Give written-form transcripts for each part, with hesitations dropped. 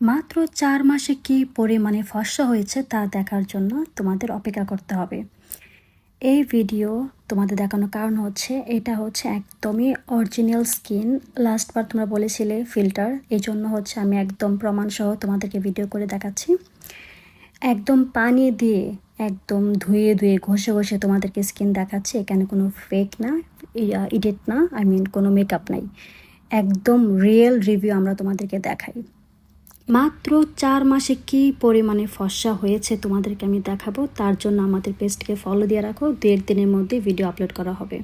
মাত্র 4 মাসে কী পরিমাণে ফর্সা হয়েছে তা দেখার জন্য তোমাদের অপেক্ষা করতে হবে। এই ভিডিও তোমাদের দেখানোর কারণ হচ্ছে এটা হচ্ছে একদমই অরিজিনাল স্কিন। লাস্টবার তোমরা বলেছিলে ফিল্টার, এই জন্য হচ্ছে আমি একদম প্রমাণসহ তোমাদেরকে ভিডিও করে দেখাচ্ছি। একদম পানি দিয়ে একদম ধুয়ে ধুয়ে ঘষে ঘষে তোমাদেরকে স্কিন দেখাচ্ছি। এখানে কোনো ফেক না, এডিট না, কোনো মেকআপ নাই, একদম রিয়েল রিভিউ আমরা তোমাদেরকে দেখাই। মাত্র 4 মাসে কী পরিমাণে ফর্সা হয়েছে তোমাদেরকে আমি দেখাবো। তার জন্য আমাদের পেজটিকে ফলো দিয়ে রাখো, 2-1 দিনের মধ্যে ভিডিও আপলোড করা হবে।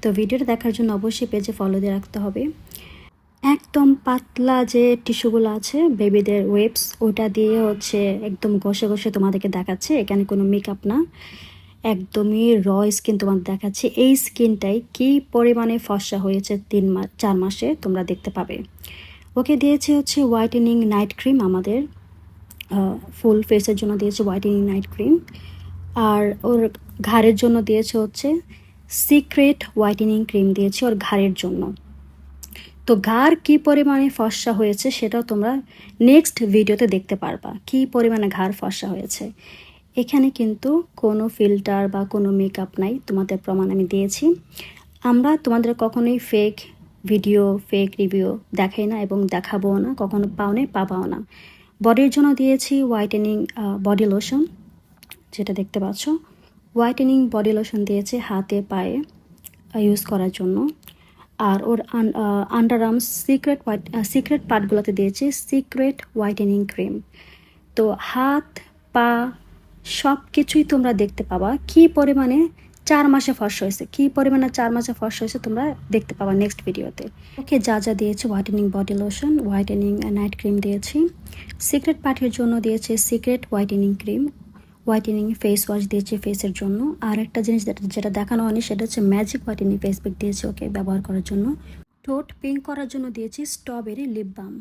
তো ভিডিওটা দেখার জন্য অবশ্যই পেজে ফলো দিয়ে রাখতে হবে। একদম পাতলা যে টিস্যুগুলো আছে বেবিদের ওয়েবস, ওটা দিয়ে হচ্ছে একদম ঘষে ঘষে তোমাদেরকে দেখাচ্ছে। এখানে কোনো মেকআপ না, একদমই র স্কিন তোমাদের দেখাচ্ছে। এই স্কিনটাই কী পরিমাণে ফর্সা হয়েছে 4 মাসে তোমরা দেখতে পাবে। ওকে দিয়েছে হচ্ছে হোয়াইটেনিং নাইট ক্রিম, আমাদের ফুল ফেসের জন্য দিয়েছে হোয়াইটেনিং নাইট ক্রিম। আর ওর ঘাড়ের জন্য দিয়েছে হচ্ছে সিক্রেট হোয়াইটেনিং ক্রিম দিয়েছে ওর ঘাড়ের জন্য। তো ঘাড় কী পরিমাণে ফর্সা হয়েছে সেটাও তোমরা নেক্সট ভিডিওতে দেখতে পারবা, কী পরিমাণে ঘাড় ফর্সা হয়েছে। এখানে কিন্তু কোনো ফিল্টার বা কোনো মেকআপ নাই, তোমাদের প্রমাণ আমি দিয়েছি। আমরা তোমাদের কখনোই ফেক ভিডিও, ফেক রিভিউ দেখাই না এবং দেখাবো না, কখনো পাবাও না। বডির জন্য দিয়েছি হোয়াইটেনিং বডি লোশন, যেটা দেখতে পাচ্ছ। হোয়াইটেনিং বডি লোশন দিয়েছে হাতে পায়ে ইউজ করার জন্য। আর ওর আন্ডার আর্মস সিক্রেট পার্টগুলোতে দিয়েছে সিক্রেট হোয়াইটেনিং ক্রিম। তো হাত পা সব কিছুই তোমরা দেখতে পাবা কী পরিমাণে 4 মাসে ফর্সা হয়েছে, কী পরিমাণে 4 মাসে ফর্সা হয়েছে তোমরা দেখতে পাবা নেক্সট ভিডিওতে। ওকে যা যা দিয়েছে whitening body lotion, whitening night cream দিয়েছি। সিক্রেট পার্টের জন্য দিয়েছে secret whitening cream, whitening face wash দিয়েছে ফেসের জন্য। আর একটা জিনিস যেটা দেখানো হয়নি সেটা হচ্ছে ম্যাজিক হোয়াইটেনিং ফেস প্যাক দিয়েছে ওকে ব্যবহার করার জন্য। ঠোঁট পিঙ্ক করার জন্য দিয়েছি স্ট্রবেরি লিপ বাম।